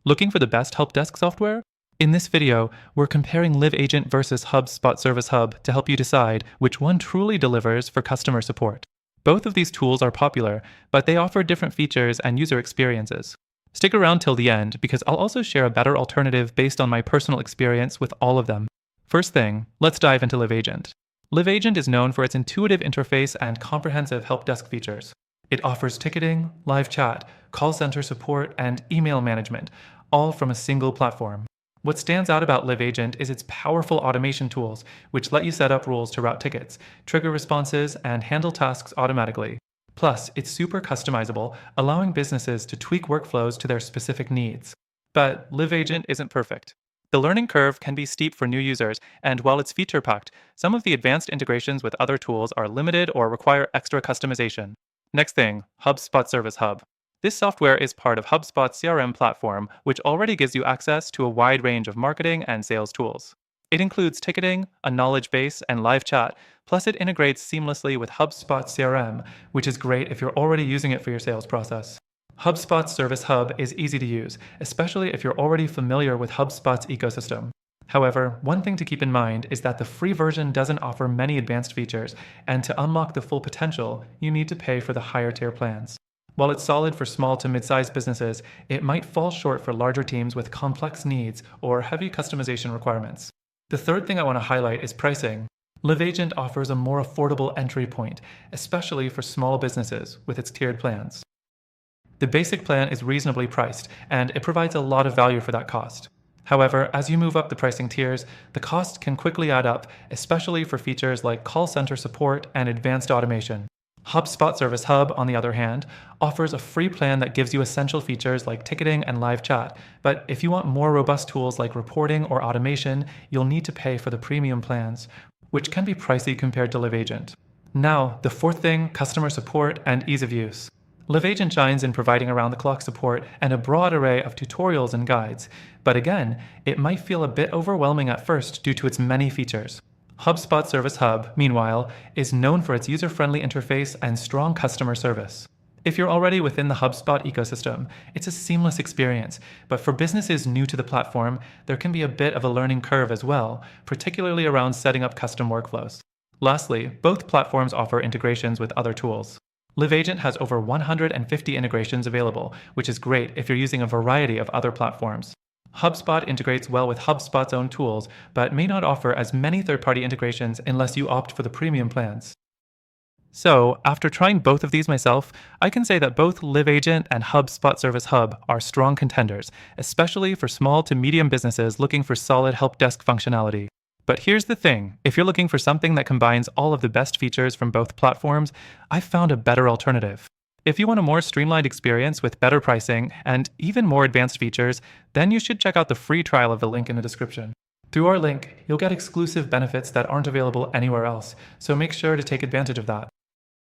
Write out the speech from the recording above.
Looking for the best help desk software? In this video, we're comparing LiveAgent versus HubSpot Service Hub to help you decide which one truly delivers for customer support. Both of these tools are popular, but they offer different features and user experiences. Stick around till the end because I'll also share a better alternative based on my personal experience with all of them. First thing, let's dive into LiveAgent. LiveAgent is known for its intuitive interface and comprehensive help desk features. It offers ticketing, live chat, call center support, and email management, all from a single platform. What stands out about LiveAgent is its powerful automation tools, which let you set up rules to route tickets, trigger responses, and handle tasks automatically. Plus, it's super customizable, allowing businesses to tweak workflows to their specific needs. But LiveAgent isn't perfect. The learning curve can be steep for new users, and while it's feature-packed, some of the advanced integrations with other tools are limited or require extra customization. Next thing, HubSpot Service Hub. This software is part of HubSpot's CRM platform, which already gives you access to a wide range of marketing and sales tools. It includes ticketing, a knowledge base, and live chat, plus it integrates seamlessly with HubSpot CRM, which is great if you're already using it for your sales process. HubSpot's Service Hub is easy to use, especially if you're already familiar with HubSpot's ecosystem. However, one thing to keep in mind is that the free version doesn't offer many advanced features, and to unlock the full potential, you need to pay for the higher tier plans. While it's solid for small to mid-sized businesses, it might fall short for larger teams with complex needs or heavy customization requirements. The third thing I want to highlight is pricing. LiveAgent offers a more affordable entry point, especially for small businesses with its tiered plans. The basic plan is reasonably priced, and it provides a lot of value for that cost. However, as you move up the pricing tiers, the cost can quickly add up, especially for features like call center support and advanced automation. HubSpot Service Hub, on the other hand, offers a free plan that gives you essential features like ticketing and live chat, but if you want more robust tools like reporting or automation, you'll need to pay for the premium plans, which can be pricey compared to LiveAgent. Now, the fourth thing, customer support and ease of use. LiveAgent shines in providing around-the-clock support and a broad array of tutorials and guides, but again, it might feel a bit overwhelming at first due to its many features. HubSpot Service Hub, meanwhile, is known for its user-friendly interface and strong customer service. If you're already within the HubSpot ecosystem, it's a seamless experience, but for businesses new to the platform, there can be a bit of a learning curve as well, particularly around setting up custom workflows. Lastly, both platforms offer integrations with other tools. LiveAgent has over 150 integrations available, which is great if you're using a variety of other platforms. HubSpot integrates well with HubSpot's own tools, but may not offer as many third-party integrations unless you opt for the premium plans. So, after trying both of these myself, I can say that both LiveAgent and HubSpot Service Hub are strong contenders, especially for small to medium businesses looking for solid help desk functionality. But here's the thing, if you're looking for something that combines all of the best features from both platforms, I've found a better alternative. If you want a more streamlined experience with better pricing and even more advanced features, then you should check out the free trial of the link in the description. Through our link, you'll get exclusive benefits that aren't available anywhere else, so make sure to take advantage of that.